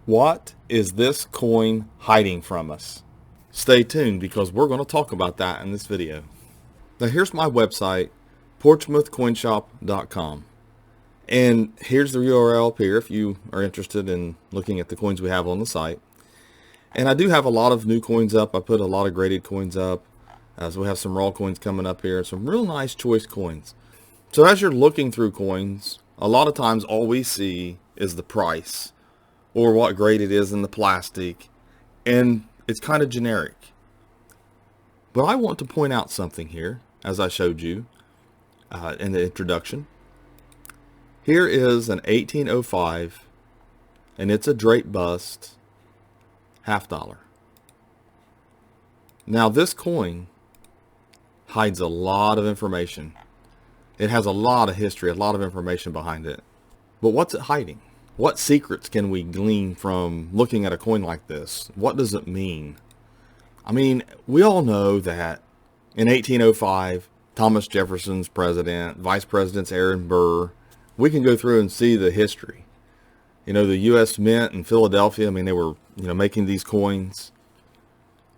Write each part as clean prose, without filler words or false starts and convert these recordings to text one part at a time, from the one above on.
What is this coin hiding from us? Stay tuned because we're going to talk about that in this video. Now here's my website, portsmouthcoinshop.com. And here's the URL up here if you are interested in looking at the coins we have on the site. And I do have a lot of new coins up. I put a lot of graded coins up. So we have some raw coins coming up here. Some real nice choice coins. So as you're looking through coins, a lot of times all we see is the price or what grade it is in the plastic, and it's kind of generic. But I want to point out something here, as I showed you in the introduction. Here is an 1805, and it's a Draped bust, $50. Now this coin hides a lot of information. It has a lot of history, a lot of information behind it. But what's it hiding? What secrets can we glean from looking at a coin like this? What does it mean? I mean, we all know that in 1805, Thomas Jefferson's president, Vice President's Aaron Burr. We can go through and see the history. You know, the U.S. Mint in Philadelphia, I mean, they were, making these coins.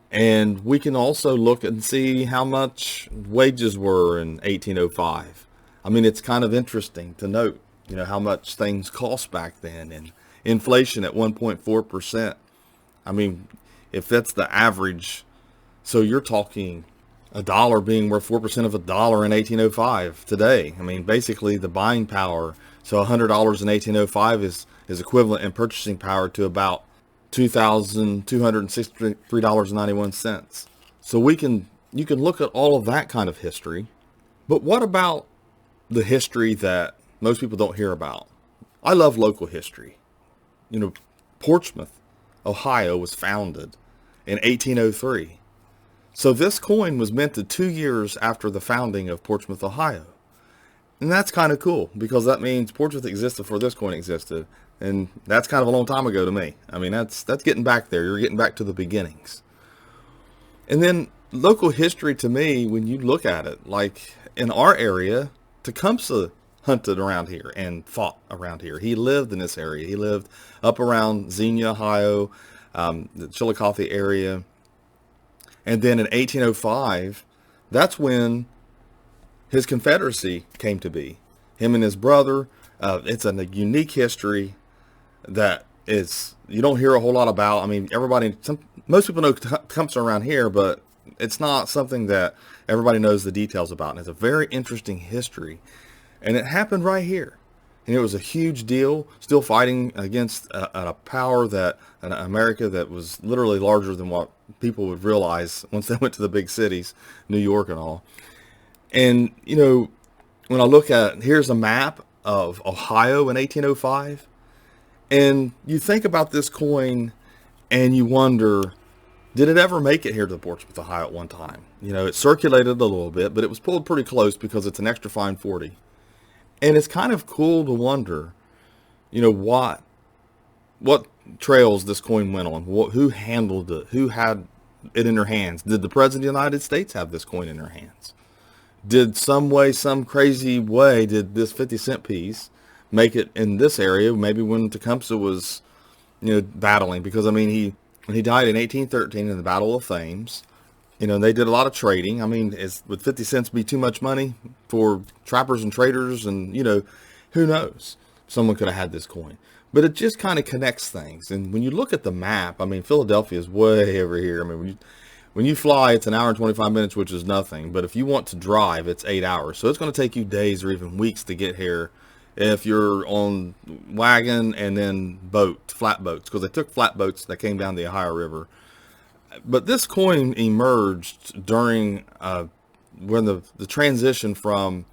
And we can also look and see how much wages were in 1805. I mean, it's kind of interesting to note, how much things cost back then, and inflation at 1.4%. I mean, if that's the average, so you're talking a dollar being worth 4% of a dollar in 1805 today. I mean, basically the buying power. So $100 in 1805 is equivalent in purchasing power to about $2,263.91. So you can look at all of that kind of history. But what about the history that most people don't hear about? I love local history. Portsmouth, Ohio was founded in 1803. So this coin was minted 2 years after the founding of Portsmouth, Ohio. And that's kind of cool because that means Portsmouth existed before this coin existed. And that's kind of a long time ago to me. I mean, that's getting back there. You're getting back to the beginnings. And then local history to me, when you look at it, like in our area, Tecumseh hunted around here and fought around here. He lived in this area. He lived up around Xenia, Ohio, the Chillicothe area. And then in 1805, that's when his Confederacy came to be. Him and his brother. It's a unique history that you don't hear a whole lot about. I mean, most people know Tecumseh around here, but it's not something that everybody knows the details about. And it's a very interesting history. And it happened right here. And it was a huge deal, still fighting against a power an America that was literally larger than what people would realize once they went to the big cities, New York and all. And, when I look at, here's a map of Ohio in 1805, and you think about this coin and you wonder, did it ever make it here to Portsmouth, Ohio at one time? It circulated a little bit, but it was pulled pretty close because it's an extra fine 40. And it's kind of cool to wonder, what trails this coin went on, who handled it, who had it in their hands. Did the President of the United States have this coin in their hands? Did some crazy way, did this 50-cent piece make it in this area? Maybe when Tecumseh was, battling, because when he died in 1813 in the Battle of Thames, they did a lot of trading. I mean, would 50 cents be too much money for trappers and traders? And, who knows? Someone could have had this coin. But it just kind of connects things. And when you look at the map, I mean, Philadelphia is way over here. I mean, when you fly, it's an hour and 25 minutes, which is nothing. But if you want to drive, it's 8 hours. So it's going to take you days or even weeks to get here if you're on wagon and then flat boats. Because they took flat boats that came down the Ohio River. But this coin emerged during when the transition from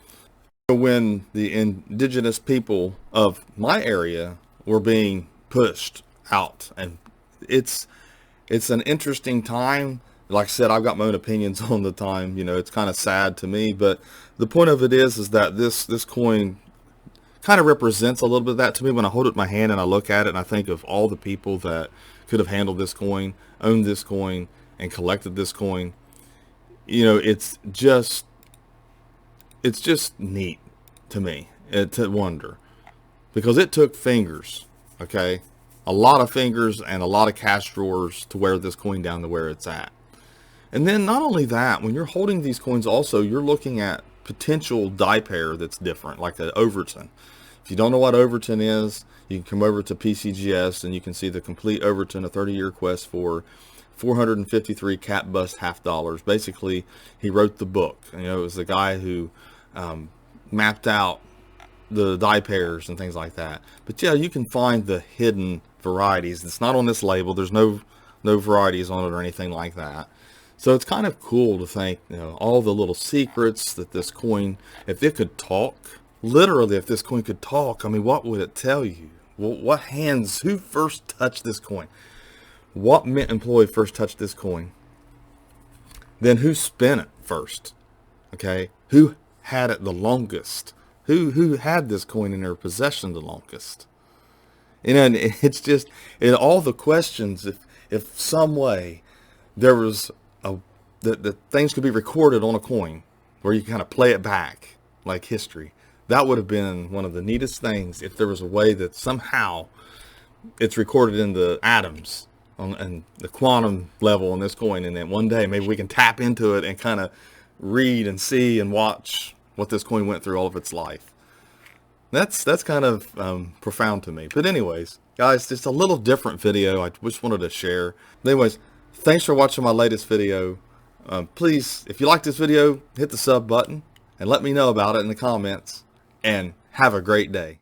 when the indigenous people of my area were being pushed out. And it's an interesting time. Like I said, I've got my own opinions on the time. It's kind of sad to me. But the point of it is that this coin kind of represents a little bit of that to me. When I hold it in my hand and I look at it and I think of all the people that could have handled this coin, owned this coin, and collected this coin. It's just neat to me to wonder, because it took fingers, okay? a lot of fingers and a lot of cash drawers to wear this coin down to where it's at. And then not only that, when you're holding these coins also, you're looking at potential die pair that's different, like the Overton. If you don't know what Overton is, you can come over to PCGS and you can see the complete Overton, a 30-year quest for 453 cap bust half dollars. Basically, he wrote the book. You know, it was the guy who mapped out the die pairs and things like that. But yeah, you can find the hidden varieties. It's not on this label. There's no varieties on it or anything like that. So it's kind of cool to think, you know, all the little secrets that this coin, if it could talk, literally, if this coin could talk, I mean, what would it tell you? Well, what hands, who first touched this coin? What mint employee first touched this coin? Then who spent it first? Okay, who had it the longest? Who had this coin in their possession the longest? You know, and it's just, in all the questions, if some way there was that things could be recorded on a coin where you kind of play it back like history, that would have been one of the neatest things, if there was a way that somehow it's recorded in the atoms and the quantum level on this coin, and then one day maybe we can tap into it and kind of read and see and watch what this coin went through all of its life. That's kind of profound to me. But anyways, guys, just a little different video I just wanted to share. Anyways, thanks for watching my latest video. Please, if you like this video, hit the sub button and let me know about it in the comments, and have a great day.